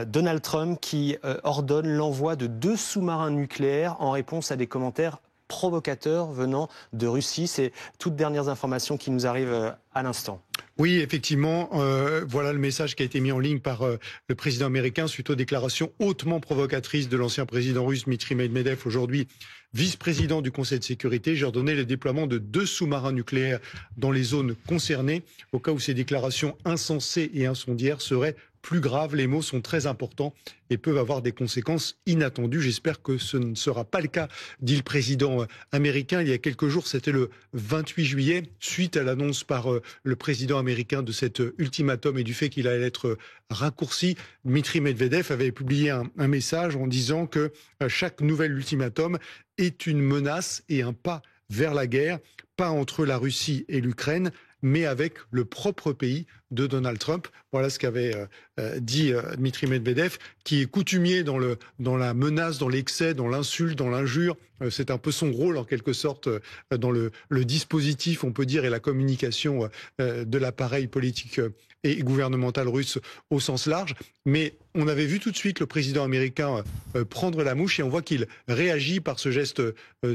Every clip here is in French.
Donald Trump qui ordonne l'envoi de 2 sous-marins nucléaires en réponse à des commentaires provocateurs venant de Russie. C'est toutes dernières informations qui nous arrivent à l'instant. Oui, effectivement, voilà le message qui a été mis en ligne par le président américain suite aux déclarations hautement provocatrices de l'ancien président russe Dmitry Medvedev, aujourd'hui vice-président du Conseil de sécurité. J'ai ordonné le déploiement de 2 sous-marins nucléaires dans les zones concernées, au cas où ces déclarations insensées et incendiaires seraient plus graves. Les mots sont très importants et peuvent avoir des conséquences inattendues. J'espère que ce ne sera pas le cas, dit le président américain. Il y a quelques jours, c'était le 28 juillet, suite à l'annonce par le président américain de cet ultimatum et du fait qu'il allait être raccourci. Dmitry Medvedev avait publié un message en disant que chaque nouvel ultimatum est une menace et un pas vers la guerre, pas entre la Russie et l'Ukraine, mais avec le propre pays de Donald Trump. Voilà ce qu'avait dit Dmitry Medvedev, qui est coutumier dans la menace, dans l'excès, dans l'insulte, dans l'injure. C'est un peu son rôle, en quelque sorte, dans le dispositif, on peut dire, et la communication de l'appareil politique et gouvernemental russe au sens large. Mais on avait vu tout de suite le président américain prendre la mouche et on voit qu'il réagit par ce geste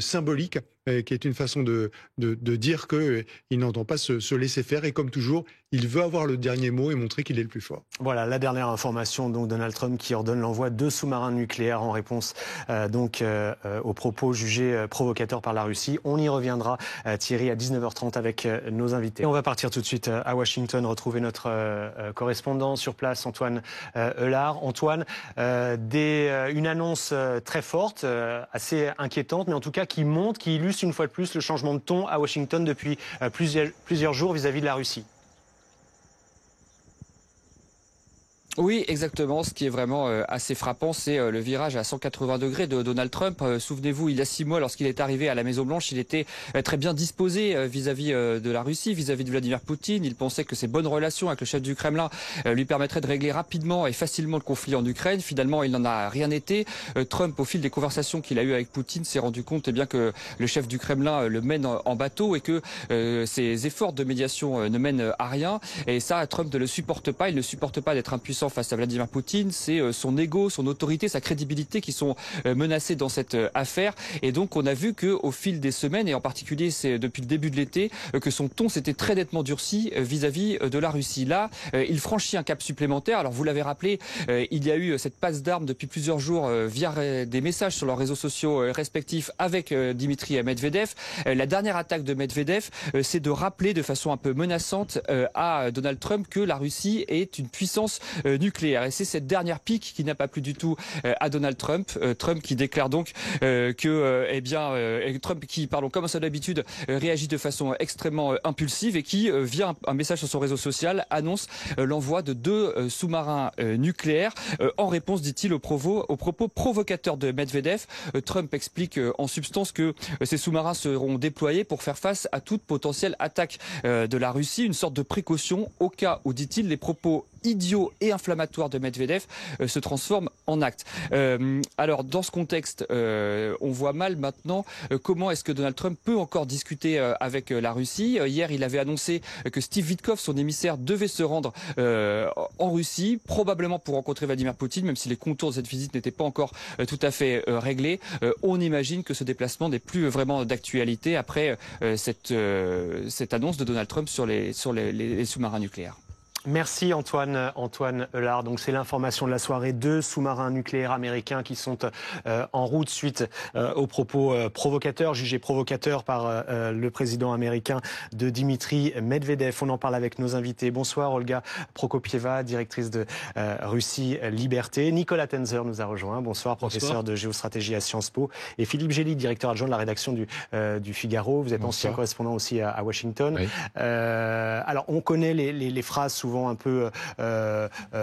symbolique qui est une façon de dire qu'il n'entend pas se laisser faire et comme toujours, il veut avoir le dernier mot et montrer qu'il est le plus fort. Voilà la dernière information, donc Donald Trump qui ordonne l'envoi de 2 sous-marins nucléaires en réponse aux propos jugés provocateurs par la Russie. On y reviendra, Thierry, à 19h30 avec nos invités. On va partir tout de suite à Washington, retrouver notre correspondant sur place, Antoine Eulard. Antoine, une annonce très forte, assez inquiétante, mais en tout cas qui montre, qui illustre une fois de plus le changement de ton à Washington depuis plusieurs jours vis-à-vis de la Russie. Oui, exactement. Ce qui est vraiment assez frappant, c'est le virage à 180 degrés de Donald Trump. Souvenez-vous, il y a 6 mois, lorsqu'il est arrivé à la Maison-Blanche, il était très bien disposé vis-à-vis de la Russie, vis-à-vis de Vladimir Poutine. Il pensait que ses bonnes relations avec le chef du Kremlin lui permettraient de régler rapidement et facilement le conflit en Ukraine. Finalement, il n'en a rien été. Trump, au fil des conversations qu'il a eues avec Poutine, s'est rendu compte bien que le chef du Kremlin le mène en bateau et que ses efforts de médiation ne mènent à rien. Et ça, Trump ne le supporte pas. Il ne supporte pas d'être impuissant face à Vladimir Poutine, c'est son ego, son autorité, sa crédibilité qui sont menacés dans cette affaire. Et donc on a vu que au fil des semaines, et en particulier c'est depuis le début de l'été, que son ton s'était très nettement durci vis-à-vis de la Russie. Là, il franchit un cap supplémentaire. Alors vous l'avez rappelé, il y a eu cette passe d'armes depuis plusieurs jours via des messages sur leurs réseaux sociaux respectifs avec Dmitry Medvedev. La dernière attaque de Medvedev, c'est de rappeler de façon un peu menaçante à Donald Trump que la Russie est une puissance nucléaire. Et c'est cette dernière pique qui n'a pas plu du tout à Donald Trump. Trump qui déclare donc Trump qui, comme à son habitude, réagit de façon extrêmement impulsive et qui, via un message sur son réseau social, annonce l'envoi de 2 sous-marins nucléaires en réponse, dit-il, aux propos provocateurs de Medvedev. Trump explique en substance que ces sous-marins seront déployés pour faire face à toute potentielle attaque de la Russie, une sorte de précaution au cas où, dit-il, les propos idiots et inflammatoires de Medvedev se transforment en actes. Alors, dans ce contexte, on voit mal maintenant comment est-ce que Donald Trump peut encore discuter avec la Russie. Hier, il avait annoncé que Steve Witkoff, son émissaire, devait se rendre en Russie, probablement pour rencontrer Vladimir Poutine, même si les contours de cette visite n'étaient pas encore tout à fait réglés. On imagine que ce déplacement n'est plus vraiment d'actualité après cette annonce de Donald Trump sur les sous-marins nucléaires. Merci Antoine Eulard. Donc c'est l'information de la soirée. 2 sous-marins nucléaires américains qui sont en route suite aux propos provocateurs, jugés provocateurs par le président américain de Dmitry Medvedev. On en parle avec nos invités. Bonsoir Olga Prokopieva, directrice de Russie Liberté. Nicolas Tenzer nous a rejoint. Bonsoir, professeur de géostratégie à Sciences Po. Et Philippe Gély, directeur adjoint de la rédaction du Figaro. Vous êtes ancien correspondant aussi à Washington. Oui. Alors on connaît les phrases souvent un peu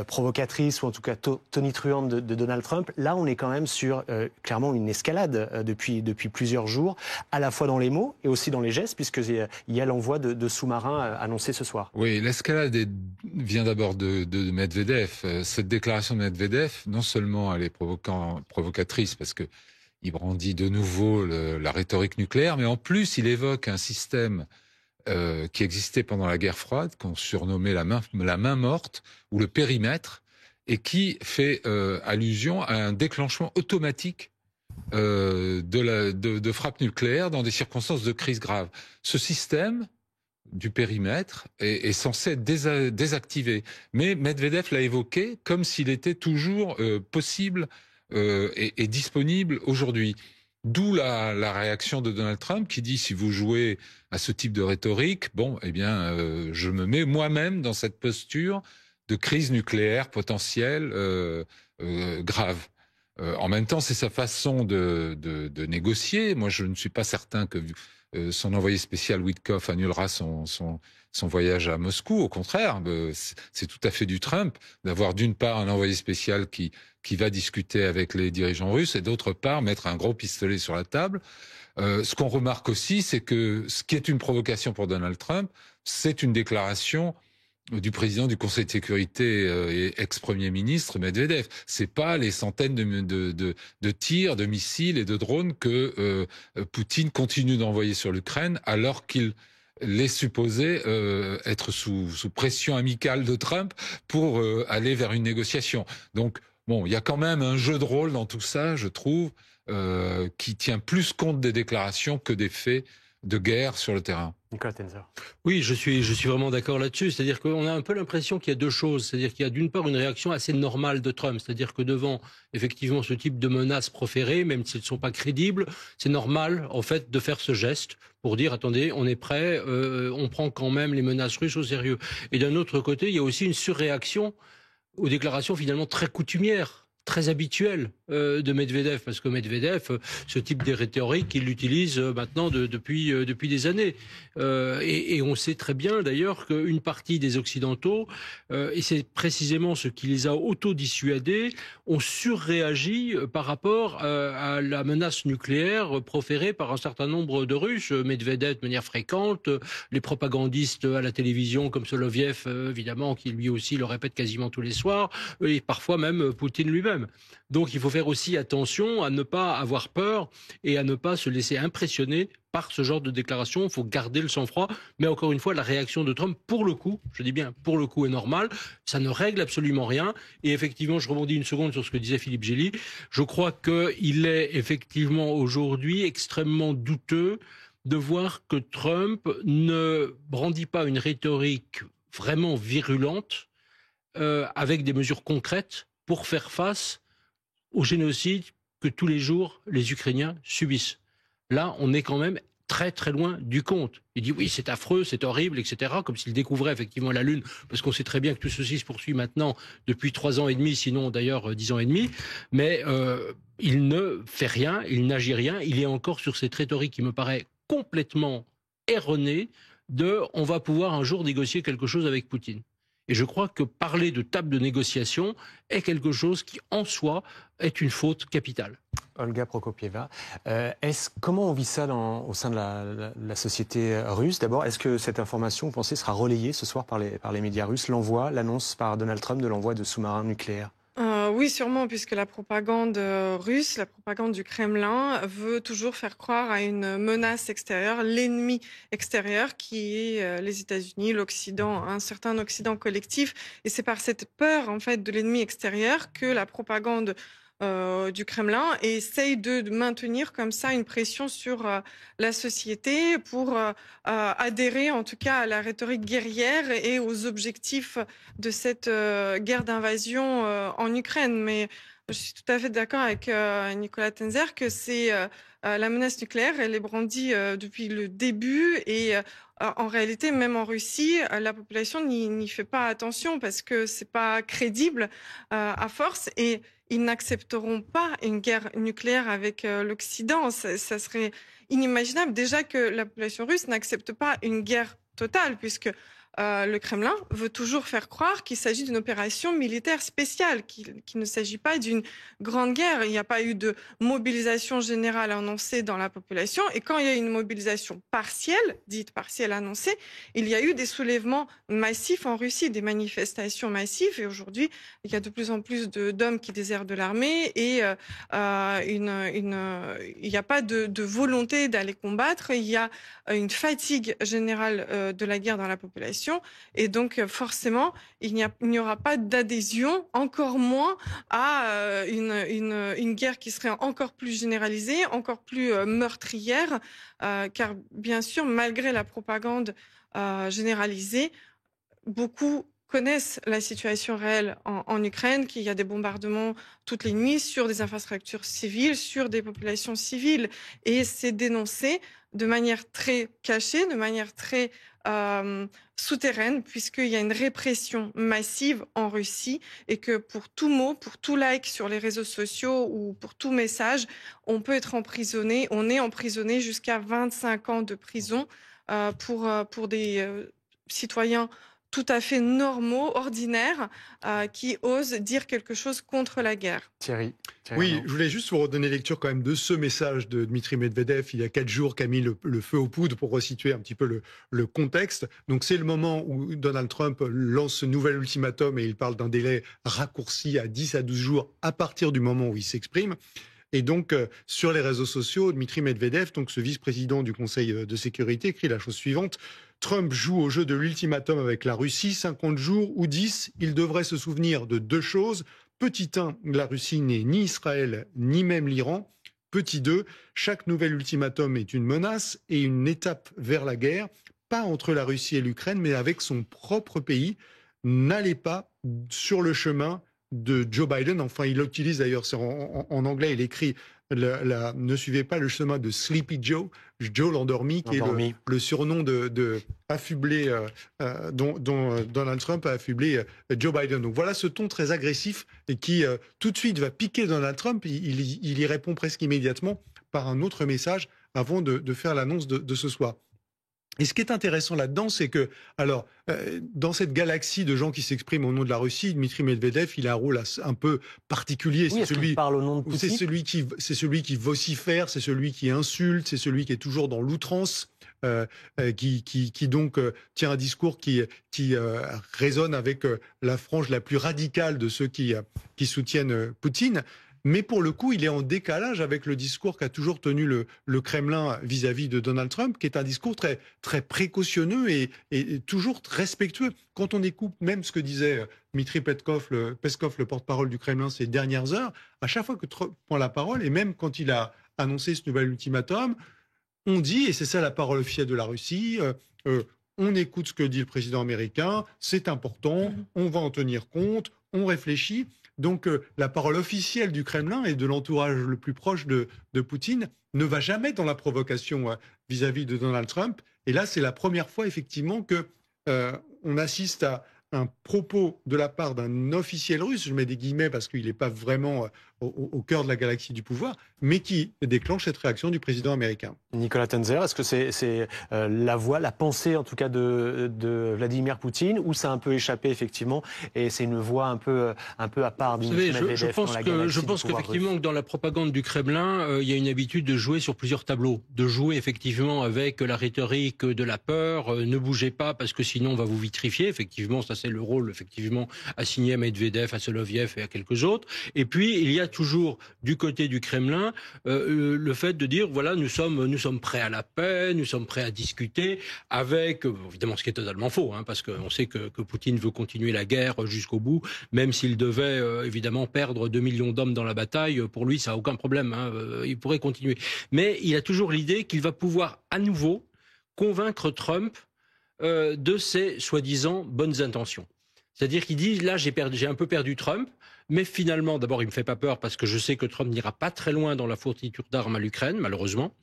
provocatrice ou en tout cas tonitruante de Donald Trump. Là, on est quand même sur clairement une escalade depuis plusieurs jours, à la fois dans les mots et aussi dans les gestes, puisqu'il y a l'envoi de sous-marins annoncé ce soir. Oui, l'escalade vient d'abord de Medvedev. Cette déclaration de Medvedev, non seulement elle est provocatrice parce que il brandit de nouveau la rhétorique nucléaire, mais en plus il évoque un système qui existait pendant la guerre froide, qu'on surnommait la main morte, ou le périmètre, et qui fait allusion à un déclenchement automatique de frappe nucléaire dans des circonstances de crise grave. Ce système du périmètre est censé être désactivé. Mais Medvedev l'a évoqué comme s'il était toujours possible et disponible aujourd'hui. D'où la réaction de Donald Trump qui dit si vous jouez à ce type de rhétorique, bon, eh bien, je me mets moi-même dans cette posture de crise nucléaire potentielle grave. En même temps, c'est sa façon de négocier. Moi, je ne suis pas certain que son envoyé spécial Witkoff annulera son voyage à Moscou. Au contraire, c'est tout à fait du Trump d'avoir d'une part un envoyé spécial qui va discuter avec les dirigeants russes et d'autre part mettre un gros pistolet sur la table. Ce qu'on remarque aussi, c'est que ce qui est une provocation pour Donald Trump, c'est une déclaration du président du Conseil de sécurité et ex-premier ministre Medvedev. C'est pas les centaines de tirs, de missiles et de drones que Poutine continue d'envoyer sur l'Ukraine alors qu'il est supposé être sous pression amicale de Trump pour aller vers une négociation. Donc, bon, il y a quand même un jeu de rôle dans tout ça, je trouve, qui tient plus compte des déclarations que des faits de guerre sur le terrain. Nicolas Tenzer. Oui, je suis vraiment d'accord là-dessus. C'est-à-dire qu'on a un peu l'impression qu'il y a deux choses. C'est-à-dire qu'il y a d'une part une réaction assez normale de Trump. C'est-à-dire que devant, effectivement, ce type de menaces proférées, même si elles ne sont pas crédibles, c'est normal, en fait, de faire ce geste pour dire, attendez, on est prêt, on prend quand même les menaces russes au sérieux. Et d'un autre côté, il y a aussi une surréaction aux déclarations finalement très coutumières, très habituel de Medvedev, parce que Medvedev, ce type de rhétorique, il l'utilise maintenant depuis des années. Et on sait très bien d'ailleurs qu'une partie des Occidentaux, et c'est précisément ce qui les a auto-dissuadés, ont surréagi par rapport à la menace nucléaire proférée par un certain nombre de Russes. Medvedev de manière fréquente, les propagandistes à la télévision comme Soloviev, évidemment, qui lui aussi le répète quasiment tous les soirs, et parfois même Poutine lui-même. Donc il faut faire aussi attention à ne pas avoir peur et à ne pas se laisser impressionner par ce genre de déclaration. Il faut garder le sang-froid. Mais encore une fois, la réaction de Trump, pour le coup, je dis bien pour le coup, est normale. Ça ne règle absolument rien. Et effectivement, je rebondis une seconde sur ce que disait Philippe Gély. Je crois qu'il est effectivement aujourd'hui extrêmement douteux de voir que Trump ne brandit pas une rhétorique vraiment virulente avec des mesures concrètes pour faire face au génocide que tous les jours les Ukrainiens subissent. Là, on est quand même très très loin du compte. Il dit oui, c'est affreux, c'est horrible, etc. Comme s'il découvrait effectivement la Lune, parce qu'on sait très bien que tout ceci se poursuit maintenant depuis 3 ans et demi, sinon d'ailleurs 10 ans et demi. Mais il ne fait rien, il n'agit rien. Il est encore sur cette rhétorique qui me paraît complètement erronée de on va pouvoir un jour négocier quelque chose avec Poutine. Et je crois que parler de table de négociation est quelque chose qui, en soi, est une faute capitale. Olga Prokopieva, comment on vit ça au sein de la société russe? D'abord, est-ce que cette information, vous pensez, sera relayée ce soir par les médias russes, l'annonce par Donald Trump de l'envoi de sous-marins nucléaires? Oui, sûrement, puisque la propagande russe, la propagande du Kremlin veut toujours faire croire à une menace extérieure, l'ennemi extérieur qui est les États-Unis, l'Occident, un certain Occident collectif. Et c'est par cette peur, en fait, de l'ennemi extérieur que la propagande du Kremlin et essaye de maintenir comme ça une pression sur la société pour adhérer en tout cas à la rhétorique guerrière et aux objectifs de cette guerre d'invasion en Ukraine. Mais je suis tout à fait d'accord avec Nicolas Tenzer que c'est la menace nucléaire, elle est brandie depuis le début et en réalité, même en Russie, la population n'y fait pas attention parce que c'est pas crédible à force et ils n'accepteront pas une guerre nucléaire avec l'Occident. Ça serait inimaginable déjà que la population russe n'accepte pas une guerre totale puisque le Kremlin veut toujours faire croire qu'il s'agit d'une opération militaire spéciale, qu'il ne s'agit pas d'une grande guerre. Il n'y a pas eu de mobilisation générale annoncée dans la population. Et quand il y a une mobilisation partielle, dite partielle annoncée, il y a eu des soulèvements massifs en Russie, des manifestations massives. Et aujourd'hui, il y a de plus en plus d'hommes qui désertent de l'armée et il n'y a pas de volonté d'aller combattre. Il y a une fatigue générale de la guerre dans la population. négociations. Et donc, forcément, il n'y aura pas d'adhésion, encore moins à une guerre qui serait encore plus généralisée, encore plus meurtrière, car bien sûr, malgré la propagande généralisée, beaucoup connaissent la situation réelle en Ukraine, qu'il y a des bombardements toutes les nuits sur des infrastructures civiles, sur des populations civiles. Et c'est dénoncé de manière très cachée, de manière très souterraine, puisqu'il y a une répression massive en Russie et que pour tout mot, pour tout like sur les réseaux sociaux ou pour tout message, on peut être emprisonné, on est emprisonné jusqu'à 25 ans de prison pour des citoyens tout à fait normaux, ordinaires, qui osent dire quelque chose contre la guerre. Thierry. Oui, je voulais juste vous redonner lecture quand même de ce message de Dmitri Medvedev il y a 4 jours qui a mis le feu aux poudres pour resituer un petit peu le contexte. Donc c'est le moment où Donald Trump lance ce nouvel ultimatum et il parle d'un délai raccourci à 10 à 12 jours à partir du moment où il s'exprime. Et donc, sur les réseaux sociaux, Dmitri Medvedev, donc ce vice-président du Conseil de sécurité, écrit la chose suivante. Trump joue au jeu de l'ultimatum avec la Russie, 50 jours ou 10, il devrait se souvenir de 2 choses. Petit 1, la Russie n'est ni Israël, ni même l'Iran. Petit 2, chaque nouvel ultimatum est une menace et une étape vers la guerre, pas entre la Russie et l'Ukraine, mais avec son propre pays. N'allez pas sur le chemin de Joe Biden. Enfin, il utilise d'ailleurs, en anglais, il écrit ne suivez pas le chemin de Sleepy Joe, Joe l'endormi, qui est le surnom de affublé dont Donald Trump a affublé Joe Biden. Donc voilà ce ton très agressif et qui tout de suite va piquer Donald Trump. Il y répond presque immédiatement par un autre message avant de faire l'annonce de ce soir. Et ce qui est intéressant là-dedans, c'est que, alors, dans cette galaxie de gens qui s'expriment au nom de la Russie, Dmitri Medvedev, il a un rôle un peu particulier. Oui, c'est parle au nom de Poutine. C'est celui qui vocifère, c'est celui qui insulte, c'est celui qui est toujours dans l'outrance, qui donc tient un discours qui résonne avec la frange la plus radicale de ceux qui soutiennent Poutine. Mais pour le coup, il est en décalage avec le discours qu'a toujours tenu le Kremlin vis-à-vis de Donald Trump, qui est un discours très, très précautionneux et toujours respectueux. Quand on écoute même ce que disait Dmitri Peskov, le porte-parole du Kremlin ces dernières heures, à chaque fois que Trump prend la parole, et même quand il a annoncé ce nouvel ultimatum, on dit, et c'est ça la parole officielle de la Russie, on écoute ce que dit le président américain, c'est important, on va en tenir compte, on réfléchit. Donc la parole officielle du Kremlin et de l'entourage le plus proche de Poutine ne va jamais dans la provocation vis-à-vis de Donald Trump. Et là, c'est la première fois effectivement que on assiste à un propos de la part d'un officiel russe, je mets des guillemets parce qu'il n'est pas vraiment au cœur de la galaxie du pouvoir, mais qui déclenche cette réaction du président américain. Nicolas Tenzer, est-ce que c'est la voix, la pensée en tout cas de Vladimir Poutine, ou ça a un peu échappé effectivement, et c'est une voix un peu à part d'une Je pense qu'effectivement que dans la propagande du Kremlin, il y a une habitude de jouer sur plusieurs tableaux, de jouer effectivement avec la rhétorique de la peur, ne bougez pas parce que sinon on va vous vitrifier. Effectivement, ça c'est le rôle effectivement assigné à Medvedev, à Soloviev et à quelques autres. Et puis il y a toujours du côté du Kremlin le fait de dire voilà, nous sommes prêts à la paix, nous sommes prêts à discuter avec évidemment ce qui est totalement faux, parce qu'on sait que Poutine veut continuer la guerre jusqu'au bout, même s'il devait évidemment perdre 2 millions d'hommes dans la bataille, pour lui ça n'a aucun problème, il pourrait continuer. Mais il a toujours l'idée qu'il va pouvoir à nouveau convaincre Trump de ses soi-disant bonnes intentions. C'est-à-dire qu'il dit là j'ai un peu perdu Trump. Mais finalement, d'abord, il me fait pas peur parce que je sais que Trump n'ira pas très loin dans la fourniture d'armes à l'Ukraine, malheureusement.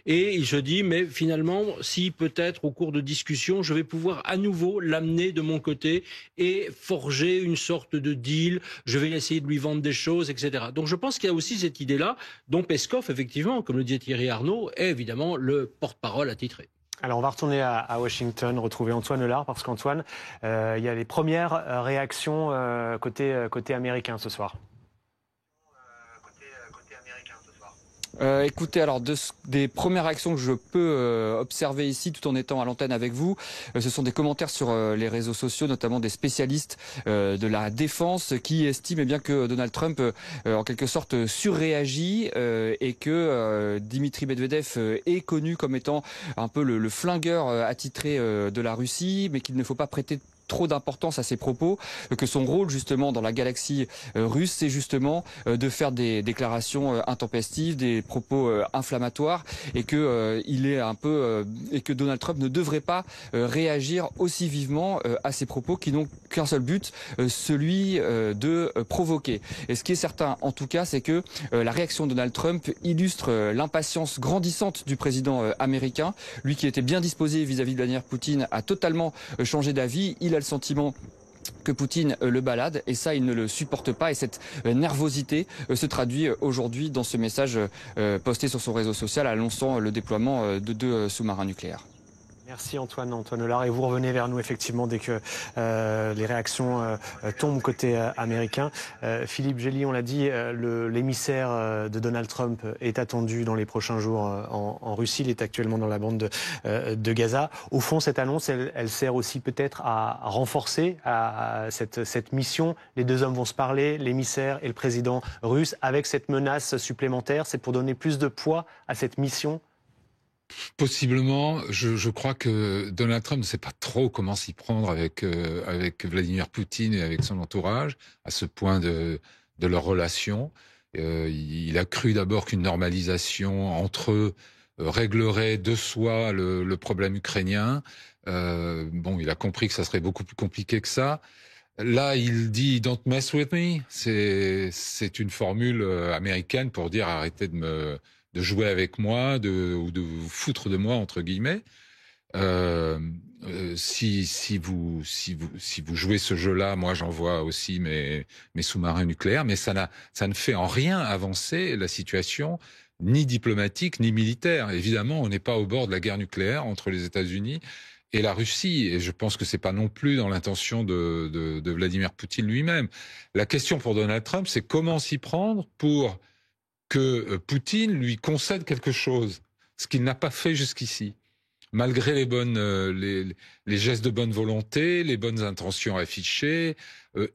Et il se dit, mais finalement, si peut-être au cours de discussions, je vais pouvoir à nouveau l'amener de mon côté et forger une sorte de deal. Je vais essayer de lui vendre des choses, etc. Donc je pense qu'il y a aussi cette idée-là, dont Peskov, effectivement, comme le dit Thierry Arnaud, est évidemment le porte-parole attitré. Alors on va retourner à Washington, retrouver Antoine Eulard, parce qu'Antoine, il y a les premières réactions côté américain ce soir. Écoutez, alors des premières réactions que je peux observer ici tout en étant à l'antenne avec vous, ce sont des commentaires sur les réseaux sociaux, notamment des spécialistes de la défense qui estiment bien que Donald Trump en quelque sorte surréagit et que Dimitri Medvedev est connu comme étant un peu le flingueur attitré de la Russie, mais qu'il ne faut pas prêter trop d'importance à ses propos, que son rôle justement dans la galaxie russe, c'est justement de faire des déclarations intempestives, des propos inflammatoires, et que il est un peu et que Donald Trump ne devrait pas réagir aussi vivement à ces propos qui n'ont qu'un seul but, celui de provoquer. Et ce qui est certain, en tout cas, c'est que la réaction de Donald Trump illustre l'impatience grandissante du président américain, lui qui était bien disposé vis-à-vis de Vladimir Poutine à totalement changer d'avis. Il a le sentiment que Poutine le balade et ça il ne le supporte pas et cette nervosité se traduit aujourd'hui dans ce message posté sur son réseau social annonçant le déploiement de 2 sous-marins nucléaires. Merci Antoine Hollard, et vous revenez vers nous effectivement dès que les réactions tombent côté américain. Philippe Gély, on l'a dit, l'émissaire de Donald Trump est attendu dans les prochains jours en Russie. Il est actuellement dans la bande de Gaza. Au fond, cette annonce, elle sert aussi peut-être à renforcer cette mission. Les deux hommes vont se parler, l'émissaire et le président russe, avec cette menace supplémentaire. C'est pour donner plus de poids à cette mission. Possiblement, je crois que Donald Trump ne sait pas trop comment s'y prendre avec Vladimir Poutine et avec son entourage à ce point de leur relation. Il a cru d'abord qu'une normalisation entre eux réglerait de soi le problème ukrainien. Il a compris que ça serait beaucoup plus compliqué que ça. Là, il dit « Don't mess with me ». C'est une formule américaine pour dire « Arrêtez de jouer avec moi, ou de vous foutre de moi » entre guillemets. Si vous jouez ce jeu-là, moi j'envoie aussi mes sous-marins nucléaires, mais ça ne fait en rien avancer la situation, ni diplomatique ni militaire. Évidemment, on n'est pas au bord de la guerre nucléaire entre les États-Unis et la Russie, et je pense que c'est pas non plus dans l'intention de Vladimir Poutine lui-même. La question pour Donald Trump, c'est comment s'y prendre pour que Poutine lui concède quelque chose, ce qu'il n'a pas fait jusqu'ici, malgré les gestes de bonne volonté, les bonnes intentions affichées,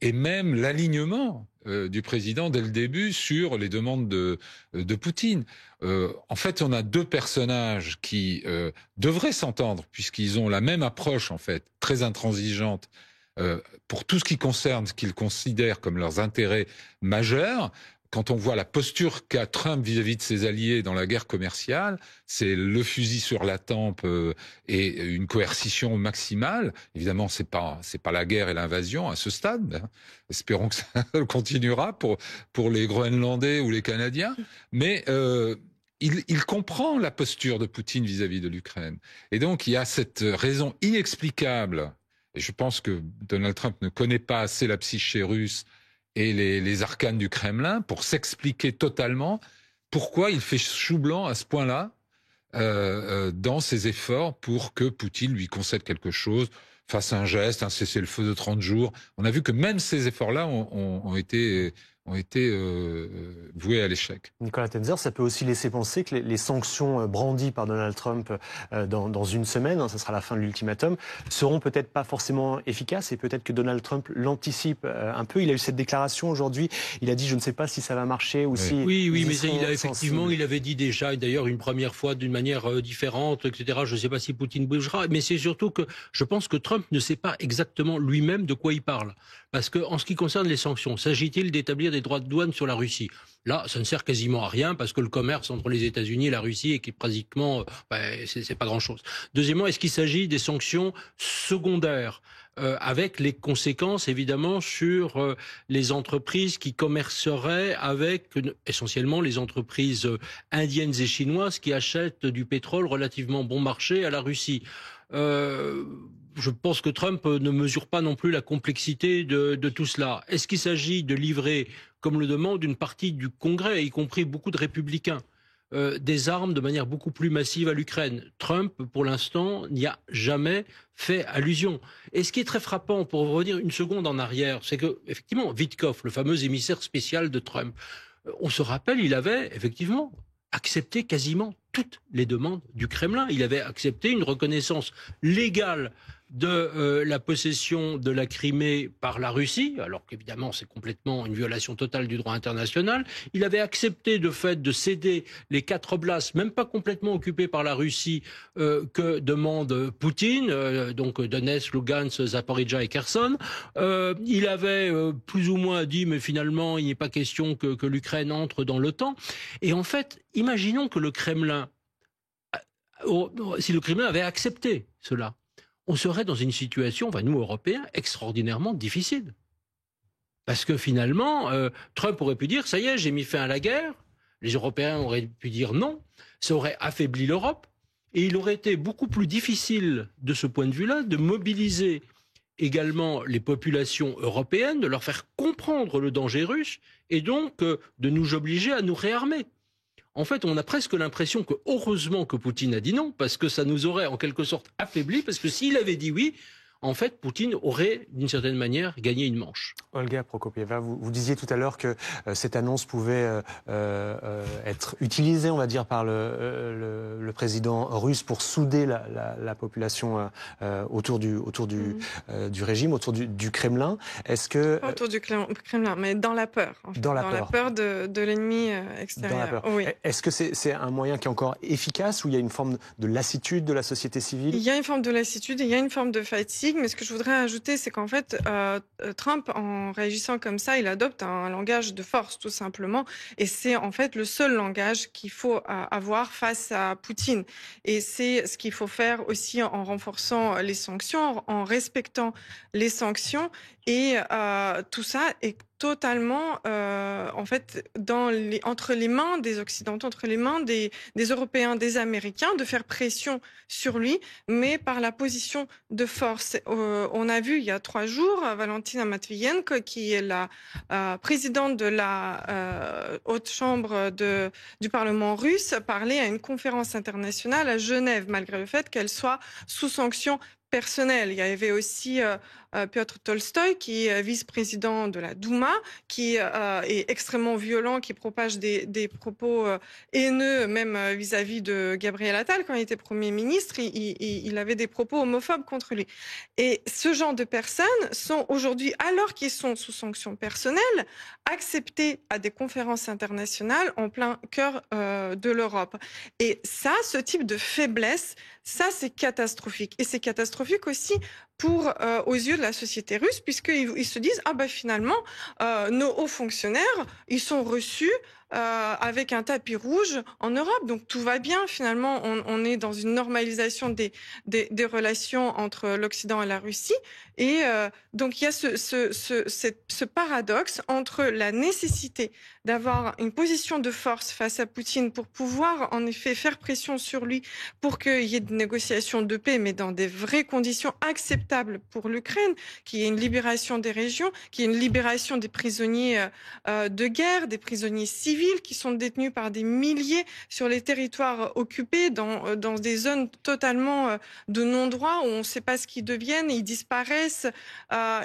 et même l'alignement du président dès le début sur les demandes de Poutine. En fait, on a 2 personnages qui devraient s'entendre, puisqu'ils ont la même approche, en fait, très intransigeante, pour tout ce qui concerne ce qu'ils considèrent comme leurs intérêts majeurs. Quand on voit la posture qu'a Trump vis-à-vis de ses alliés dans la guerre commerciale, c'est le fusil sur la tempe et une coercition maximale. Évidemment, c'est pas la guerre et l'invasion à ce stade. Hein. Espérons que ça continuera pour les Groenlandais ou les Canadiens. Mais il comprend la posture de Poutine vis-à-vis de l'Ukraine. Et donc, il y a cette raison inexplicable. Et je pense que Donald Trump ne connaît pas assez la psyché russe et les arcanes du Kremlin pour s'expliquer totalement pourquoi il fait chou blanc à ce point-là dans ses efforts pour que Poutine lui concède quelque chose, fasse un geste, un cessez-le-feu de 30 jours. On a vu que même ces efforts-là ont été voués à l'échec. Nicolas Tenzer, ça peut aussi laisser penser que les sanctions brandies par Donald Trump dans une semaine, hein, ça sera la fin de l'ultimatum, seront peut-être pas forcément efficaces, et peut-être que Donald Trump l'anticipe un peu. Il a eu cette déclaration aujourd'hui, il a dit je ne sais pas si ça va marcher ou si... Oui, mais il avait dit déjà, d'ailleurs une première fois d'une manière différente, etc. Je ne sais pas si Poutine bougera, mais c'est surtout que je pense que Trump ne sait pas exactement lui-même de quoi il parle. Parce que en ce qui concerne les sanctions, s'agit-il d'établir des droits de douane sur la Russie? Là, ça ne sert quasiment à rien parce que le commerce entre les États-Unis et la Russie est pratiquement, c'est pas grand-chose. Deuxièmement, est-ce qu'il s'agit des sanctions secondaires avec les conséquences évidemment sur les entreprises qui commerceraient avec essentiellement les entreprises indiennes et chinoises qui achètent du pétrole relativement bon marché à la Russie? Je pense que Trump ne mesure pas non plus la complexité de tout cela. Est-ce qu'il s'agit de livrer, comme le demande une partie du Congrès, y compris beaucoup de républicains, des armes de manière beaucoup plus massive à l'Ukraine? Trump, pour l'instant, n'y a jamais fait allusion. Et ce qui est très frappant, pour revenir une seconde en arrière, c'est que, effectivement, Witkoff, le fameux émissaire spécial de Trump, on se rappelle, il avait, effectivement, accepté quasiment toutes les demandes du Kremlin. Il avait accepté une reconnaissance légale de la possession de la Crimée par la Russie, alors qu'évidemment c'est complètement une violation totale du droit international. Il avait accepté de fait de céder les 4 oblasts, même pas complètement occupés par la Russie, que demande Poutine, donc Donetsk, Lugansk, Zaporijjia et Kherson. Il avait plus ou moins dit, mais finalement il n'est pas question que l'Ukraine entre dans l'OTAN. Et en fait, imaginons que le Kremlin, si le Kremlin avait accepté cela, on serait dans une situation, nous Européens, extraordinairement difficile. Parce que finalement, Trump aurait pu dire, ça y est, j'ai mis fin à la guerre. Les Européens auraient pu dire non. Ça aurait affaibli l'Europe. Et il aurait été beaucoup plus difficile, de ce point de vue-là, de mobiliser également les populations européennes, de leur faire comprendre le danger russe, et donc de nous obliger à nous réarmer. En fait, on a presque l'impression que, heureusement que Poutine a dit non, parce que ça nous aurait en quelque sorte affaibli, parce que s'il avait dit oui, en fait, Poutine aurait, d'une certaine manière, gagné une manche. Olga Prokopieva, vous disiez tout à l'heure que cette annonce pouvait être utilisée, on va dire, par le président russe pour souder la population autour du régime, autour du Kremlin. Est-ce que... Pas autour du Kremlin, mais dans la peur. En fait, dans la peur de l'ennemi extérieur. Dans la peur. Oui. Est-ce que c'est un moyen qui est encore efficace ou il y a une forme de lassitude de la société civile? Il y a une forme de lassitude et il y a une forme de fatigue. Mais ce que je voudrais ajouter, c'est qu'en fait, Trump, en réagissant comme ça, il adopte un langage de force, tout simplement. Et c'est en fait le seul langage qu'il faut avoir face à Poutine. Et c'est ce qu'il faut faire aussi en renforçant les sanctions, en respectant les sanctions. Et tout ça est totalement, en fait, entre les mains des Occidentaux, entre les mains des Européens, des Américains, de faire pression sur lui, mais par la position de force. On a vu il y a 3 jours Valentina Matviyenko, qui est la présidente de la haute chambre du Parlement russe, parler à une conférence internationale à Genève, malgré le fait qu'elle soit sous sanction personnelle. Il y avait aussi Piotr Tolstoï, qui est vice-président de la Douma, qui est extrêmement violent, qui propage des propos haineux, même vis-à-vis de Gabriel Attal. Quand il était Premier ministre, il avait des propos homophobes contre lui. Et ce genre de personnes sont aujourd'hui, alors qu'ils sont sous sanction personnelle, acceptés à des conférences internationales en plein cœur de l'Europe. Et ça, ce type de faiblesse, ça, c'est catastrophique. Et c'est catastrophique aussi aux yeux de la société russe, puisqu'ils se disent, finalement, nos hauts fonctionnaires, ils sont reçus avec un tapis rouge en Europe. Donc tout va bien, finalement, on est dans une normalisation des relations entre l'Occident et la Russie. Et donc il y a ce paradoxe entre la nécessité d'avoir une position de force face à Poutine pour pouvoir en effet faire pression sur lui pour qu'il y ait des négociations de paix, mais dans des vraies conditions acceptables pour l'Ukraine, qu'il y ait une libération des régions, qu'il y ait une libération des prisonniers de guerre, des prisonniers civils qui sont détenus par des milliers sur les territoires occupés, dans des zones totalement de non-droit où on ne sait pas ce qu'ils deviennent, ils disparaissent,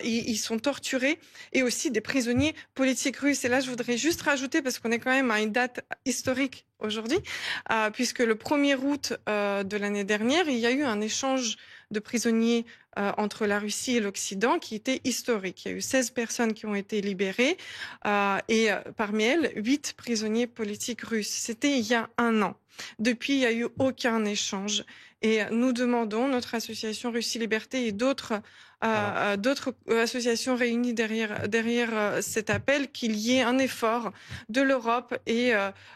ils sont torturés, et aussi des prisonniers politiques russes. Et là, je voudrais juste rajouter, parce qu'on est quand même à une date historique aujourd'hui, puisque le 1er août de l'année dernière, il y a eu un échange de prisonniers entre la Russie et l'Occident qui était historique. Il y a eu 16 personnes qui ont été libérées et parmi elles, 8 prisonniers politiques russes. C'était il y a 1 an. Depuis, il n'y a eu aucun échange. Et nous demandons, notre association Russie Liberté et d'autres associations réunies derrière cet appel, qu'il y ait un effort de l'Europe et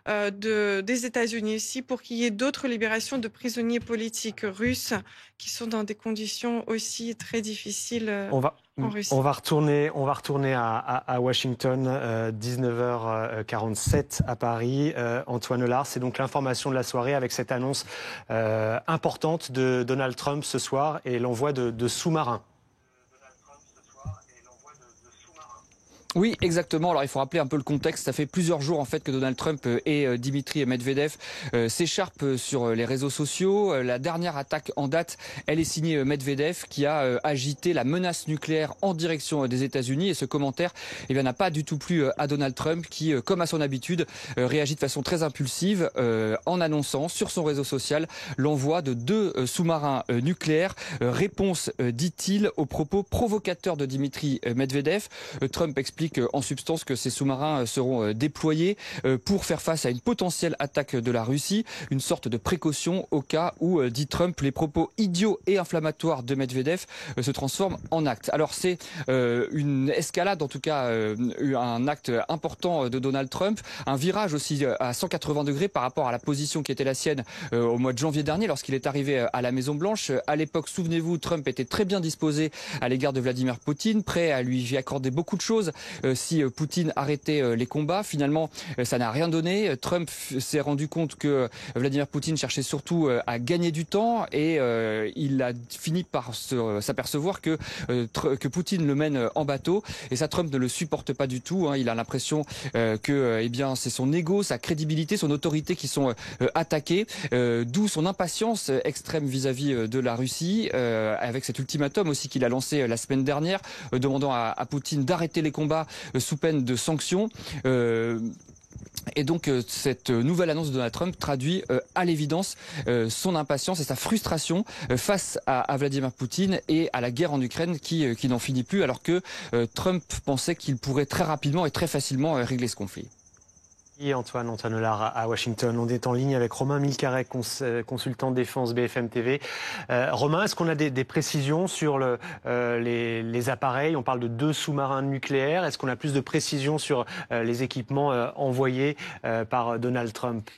des États-Unis aussi pour qu'il y ait d'autres libérations de prisonniers politiques russes qui sont dans des conditions aussi très difficiles en Russie. On va retourner à Washington, 19h47 à Paris. Antoine Lard, c'est donc l'information de la soirée avec cette annonce importante de Donald Trump ce soir et l'envoi de sous-marins. Oui, exactement. Alors il faut rappeler un peu le contexte. Ça fait plusieurs jours en fait que Donald Trump et Dimitri Medvedev s'écharpent sur les réseaux sociaux. La dernière attaque en date, elle est signée Medvedev qui a agité la menace nucléaire en direction des États-Unis. Et ce commentaire, eh bien, n'a pas du tout plu à Donald Trump qui, comme à son habitude, réagit de façon très impulsive en annonçant sur son réseau social l'envoi de 2 sous-marins nucléaires. Réponse, dit-il, aux propos provocateurs de Dimitri Medvedev. Trump explique en substance que ces sous-marins seront déployés pour faire face à une potentielle attaque de la Russie, une sorte de précaution au cas où, dit Trump, les propos idiots et inflammatoires de Medvedev se transforment en actes. Alors c'est une escalade, en tout cas un acte important de Donald Trump, un virage aussi à 180 degrés par rapport à la position qui était la sienne au mois de janvier dernier lorsqu'il est arrivé à la Maison Blanche. À l'époque, souvenez-vous, Trump était très bien disposé à l'égard de Vladimir Poutine, prêt à lui accorder beaucoup de choses si Poutine arrêtait les combats. Finalement, ça n'a rien donné. Trump s'est rendu compte que Vladimir Poutine cherchait surtout à gagner du temps et il a fini par s'apercevoir que Poutine le mène en bateau. Et ça, Trump ne le supporte pas du tout. Il a l'impression que eh bien, c'est son ego, sa crédibilité, son autorité qui sont attaqués. D'où son impatience extrême vis-à-vis de la Russie, avec cet ultimatum aussi qu'il a lancé la semaine dernière, demandant à Poutine d'arrêter les combats sous peine de sanctions. Et donc cette nouvelle annonce de Donald Trump traduit à l'évidence son impatience et sa frustration face à Vladimir Poutine et à la guerre en Ukraine qui n'en finit plus, alors que Trump pensait qu'il pourrait très rapidement et très facilement régler ce conflit. Et Antoine Hollard à Washington. On est en ligne avec Romain Milcaret, consultant défense BFM TV. Romain, est-ce qu'on a des précisions sur les appareils? On parle de 2 sous-marins nucléaires. Est-ce qu'on a plus de précisions sur les équipements envoyés par Donald Trump?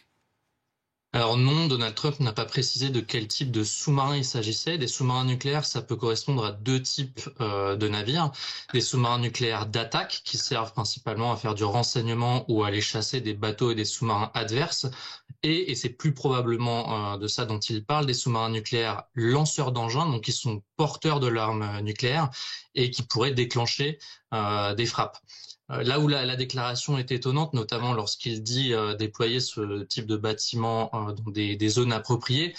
Alors non, Donald Trump n'a pas précisé de quel type de sous-marin il s'agissait. Des sous-marins nucléaires, ça peut correspondre à 2 types de navires. Des sous-marins nucléaires d'attaque qui servent principalement à faire du renseignement ou à aller chasser des bateaux et des sous-marins adverses. Et c'est plus probablement de ça dont il parle, des sous-marins nucléaires lanceurs d'engins, donc qui sont porteurs de l'arme nucléaire et qui pourraient déclencher des frappes. Là où la déclaration est étonnante, notamment lorsqu'il dit déployer ce type de bâtiment dans des zones appropriées,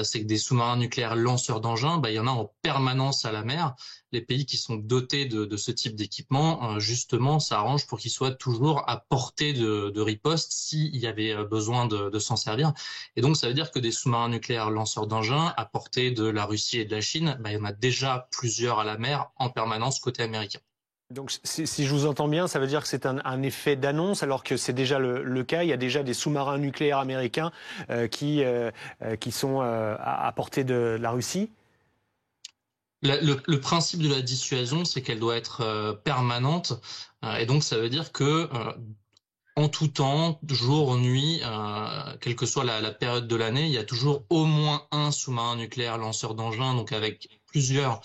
c'est que des sous-marins nucléaires lanceurs d'engins, il y en a en permanence à la mer. Les pays qui sont dotés de ce type d'équipement, justement, ça arrange pour qu'ils soient toujours à portée de riposte s'il y avait besoin de s'en servir. Et donc, ça veut dire que des sous-marins nucléaires lanceurs d'engins à portée de la Russie et de la Chine, il y en a déjà plusieurs à la mer en permanence côté américain. Donc, si je vous entends bien, ça veut dire que c'est un effet d'annonce, alors que c'est déjà le cas. Il y a déjà des sous-marins nucléaires américains qui sont à portée de la Russie. Le principe de la dissuasion, c'est qu'elle doit être permanente. Et donc, ça veut dire que en tout temps, jour, nuit, quelle que soit la période de l'année, il y a toujours au moins un sous-marin nucléaire lanceur d'engins, donc avec plusieurs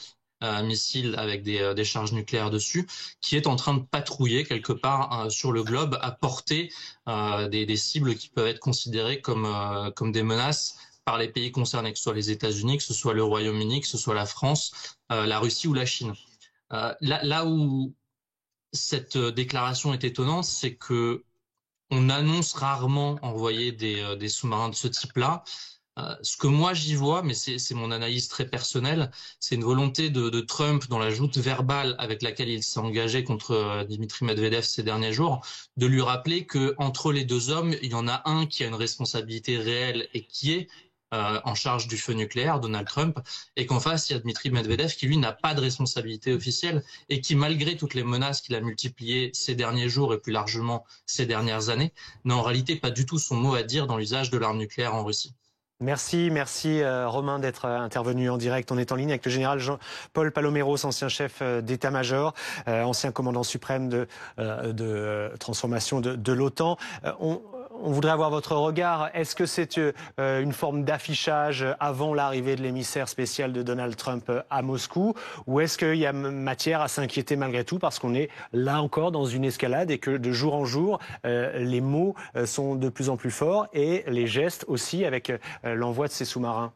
missiles avec des charges nucléaires dessus, qui est en train de patrouiller quelque part sur le globe à portée des cibles qui peuvent être considérées comme des menaces par les pays concernés, que ce soit les États-Unis, que ce soit le Royaume-Uni, que ce soit la France, la Russie ou la Chine. Là où cette déclaration est étonnante, c'est que on annonce rarement envoyer des sous-marins de ce type-là. Ce que moi j'y vois, mais c'est mon analyse très personnelle, c'est une volonté de Trump dans la joute verbale avec laquelle il s'est engagé contre Dimitri Medvedev ces derniers jours, de lui rappeler que entre les 2 hommes, il y en a un qui a une responsabilité réelle et qui est en charge du feu nucléaire, Donald Trump, et qu'en face, il y a Dmitri Medvedev qui, lui, n'a pas de responsabilité officielle et qui, malgré toutes les menaces qu'il a multipliées ces derniers jours et plus largement ces dernières années, n'a en réalité pas du tout son mot à dire dans l'usage de l'arme nucléaire en Russie. Merci Romain d'être intervenu en direct. On est en ligne avec le général Jean-Paul Paloméros, ancien chef d'état-major, ancien commandant suprême de transformation de l'OTAN. On voudrait avoir votre regard. Est-ce que c'est une forme d'affichage avant l'arrivée de l'émissaire spécial de Donald Trump à Moscou, ou est-ce qu'il y a matière à s'inquiéter malgré tout parce qu'on est là encore dans une escalade et que de jour en jour, les mots sont de plus en plus forts et les gestes aussi avec l'envoi de ces sous-marins?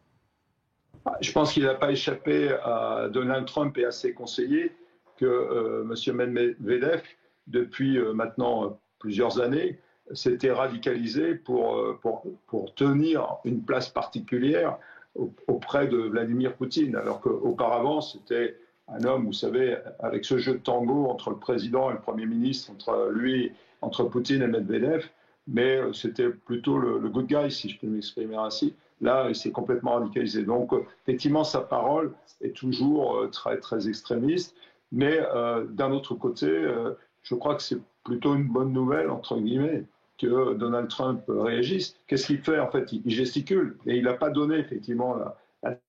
Je pense qu'il n'a pas échappé à Donald Trump et à ses conseillers que M. Medvedev depuis maintenant plusieurs années, s'était radicalisé pour tenir une place particulière auprès de Vladimir Poutine, alors qu'auparavant, c'était un homme, vous savez, avec ce jeu de tango entre le président et le Premier ministre, entre Poutine et Medvedev, mais c'était plutôt le good guy, si je peux m'exprimer ainsi. Là, il s'est complètement radicalisé. Donc, effectivement, sa parole est toujours très, très extrémiste, mais d'un autre côté, je crois que c'est plutôt une bonne nouvelle, entre guillemets, que Donald Trump réagisse. Qu'est-ce qu'il fait? En fait, il gesticule, et il n'a pas donné, effectivement, la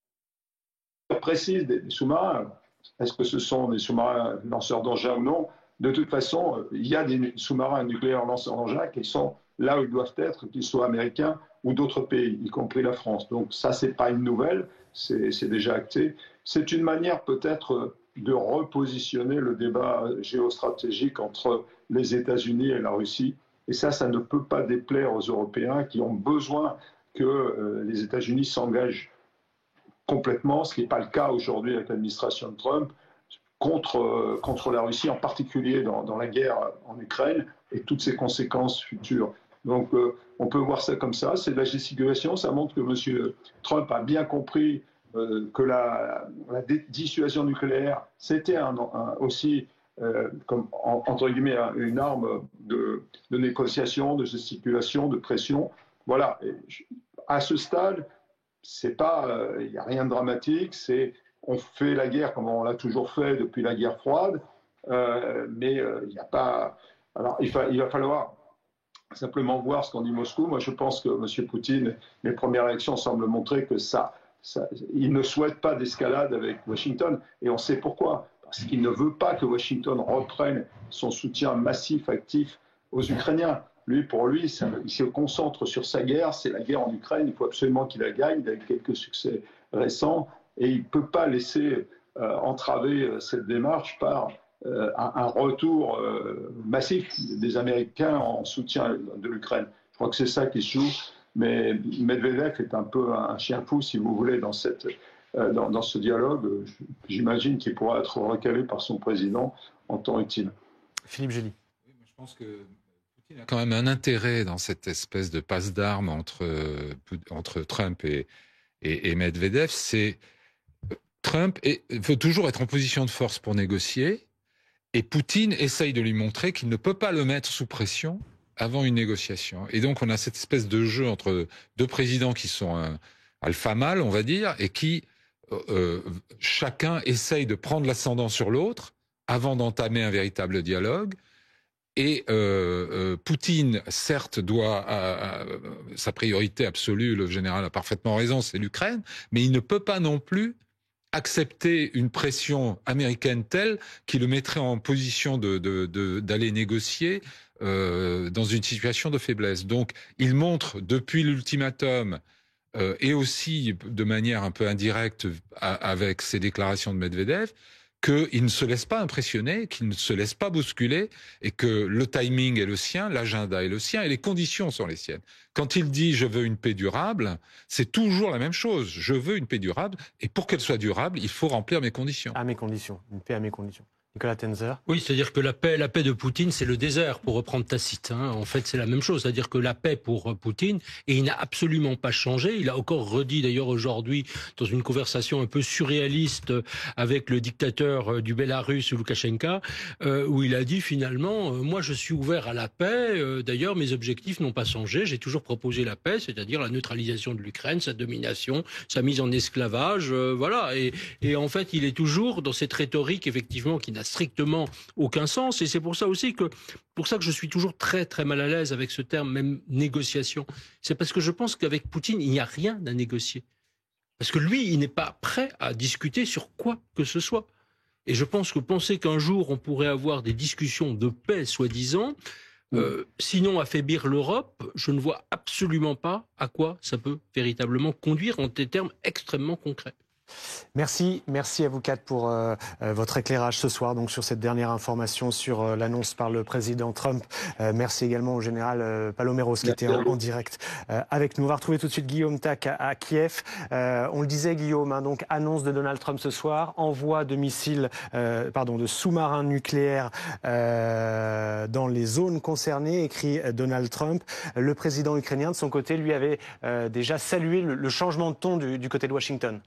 précise des sous-marins. Est-ce que ce sont des sous-marins lanceurs d'engins ou non? De toute façon, il y a des sous-marins nucléaires lanceurs d'engins qui sont là où ils doivent être, qu'ils soient américains ou d'autres pays, y compris la France. Donc ça, c'est pas une nouvelle, c'est déjà acté. C'est une manière peut-être de repositionner le débat géostratégique entre les États-Unis et la Russie. Et ça ne peut pas déplaire aux Européens qui ont besoin que les États-Unis s'engagent complètement, ce qui n'est pas le cas aujourd'hui avec l'administration de Trump, contre la Russie, en particulier dans la guerre en Ukraine et toutes ses conséquences futures. Donc on peut voir ça comme ça, c'est de la gesticulation, ça montre que M. Trump a bien compris que la dissuasion nucléaire, c'était aussi, comme, entre guillemets, une arme de négociation, de gesticulation, de pression. Voilà, et à ce stade, il n'y a rien de dramatique, on fait la guerre comme on l'a toujours fait depuis la guerre froide, mais il n'y a pas... Alors il va falloir simplement voir ce qu'en dit Moscou. Moi je pense que M. Poutine, les premières réactions semblent montrer que il ne souhaite pas d'escalade avec Washington, et on sait pourquoi. Parce qu'il ne veut pas que Washington reprenne son soutien massif, actif aux Ukrainiens. Pour lui, il se concentre sur sa guerre, c'est la guerre en Ukraine, il faut absolument qu'il la gagne, il a eu quelques succès récents, et il ne peut pas laisser entraver cette démarche par un retour massif des Américains en soutien de l'Ukraine. Je crois que c'est ça qui se joue, mais Medvedev est un peu un chien fou, si vous voulez, dans ce dialogue. J'imagine qu'il pourra être recalé par son président en temps utile. Philippe Gély. Oui, je pense que Poutine a quand même un intérêt dans cette espèce de passe d'armes entre Trump et Medvedev. Trump veut toujours être en position de force pour négocier, et Poutine essaye de lui montrer qu'il ne peut pas le mettre sous pression avant une négociation. Et donc on a cette espèce de jeu entre deux présidents qui sont alpha mâle, on va dire, et qui chacun essaye de prendre l'ascendant sur l'autre avant d'entamer un véritable dialogue. Et Poutine, certes, doit sa priorité absolue, le général a parfaitement raison, c'est l'Ukraine, mais il ne peut pas non plus accepter une pression américaine telle qui le mettrait en position d'aller négocier dans une situation de faiblesse. Donc, il montre depuis l'ultimatum et aussi de manière un peu indirecte avec ses déclarations de Medvedev, qu'il ne se laisse pas impressionner, qu'il ne se laisse pas bousculer, et que le timing est le sien, l'agenda est le sien, et les conditions sont les siennes. Quand il dit « je veux une paix durable », c'est toujours la même chose. Je veux une paix durable, et pour qu'elle soit durable, il faut remplir mes conditions. À mes conditions, une paix à mes conditions. Nicolas Tenzer. Oui, c'est-à-dire que la paix de Poutine, c'est le désert, pour reprendre Tacite. En fait, c'est la même chose. C'est-à-dire que la paix pour Poutine, et il n'a absolument pas changé. Il a encore redit d'ailleurs aujourd'hui, dans une conversation un peu surréaliste avec le dictateur du Bélarus, Loukachenko, où il a dit finalement, moi je suis ouvert à la paix. D'ailleurs, mes objectifs n'ont pas changé. J'ai toujours proposé la paix, c'est-à-dire la neutralisation de l'Ukraine, sa domination, sa mise en esclavage. Voilà. Et en fait, il est toujours dans cette rhétorique, effectivement, qui n'a strictement aucun sens, et c'est pour ça que je suis toujours très très mal à l'aise avec ce terme même négociation. C'est parce que je pense qu'avec Poutine il n'y a rien à négocier, parce que lui il n'est pas prêt à discuter sur quoi que ce soit, et je pense que penser qu'un jour on pourrait avoir des discussions de paix soi-disant, sinon affaiblir l'Europe, je ne vois absolument pas à quoi ça peut véritablement conduire en des termes extrêmement concrets. Merci à vous quatre pour votre éclairage ce soir donc sur cette dernière information sur l'annonce par le président Trump. Merci également au général Paloméros qui était en direct avec nous. On va retrouver tout de suite Guillaume Tac à Kiev. On le disait Guillaume, hein, donc annonce de Donald Trump ce soir, envoi de missiles, de sous-marins nucléaires dans les zones concernées, écrit Donald Trump. Le président ukrainien de son côté lui avait déjà salué le changement de ton du côté de Washington.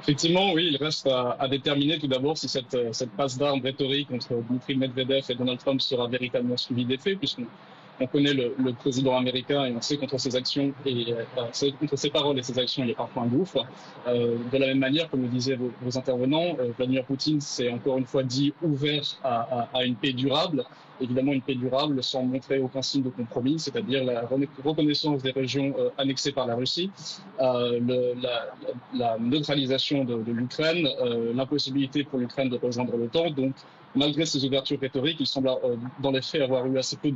Effectivement, oui, il reste à déterminer tout d'abord si cette passe d'armes rhétorique entre Dmitry Medvedev et Donald Trump sera véritablement suivie des faits, puisqu'on connaît le président américain et on sait qu'entre ses actions et entre ses paroles et ses actions, il y a parfois un gouffre. De la même manière, comme le disaient vos intervenants, Vladimir Poutine s'est encore une fois dit ouvert à une paix durable. Évidemment, une paix durable sans montrer aucun signe de compromis, c'est-à-dire la reconnaissance des régions annexées par la Russie, la neutralisation de l'Ukraine, l'impossibilité pour l'Ukraine de rejoindre l'OTAN. Donc, malgré ces ouvertures rhétoriques, il semble dans les faits avoir eu assez peu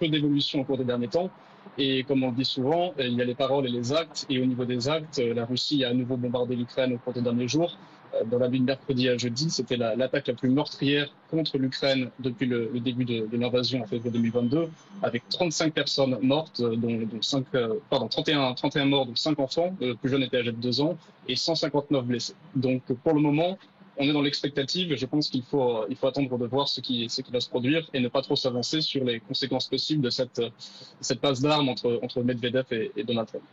d'évolution au cours des derniers temps. Et comme on le dit souvent, il y a les paroles et les actes. Et au niveau des actes, la Russie a à nouveau bombardé l'Ukraine au cours des derniers jours. Dans la nuit de mercredi à jeudi, c'était l'attaque la plus meurtrière contre l'Ukraine depuis le début de l'invasion en février 2022, avec 35 personnes mortes, dont 31 morts, dont 5 enfants, le plus jeune était âgé de 2 ans, et 159 blessés. Donc pour le moment, on est dans l'expectative. Je pense qu'il faut attendre de voir ce qui va se produire et ne pas trop s'avancer sur les conséquences possibles de cette passe d'armes entre Medvedev et Donald Trump.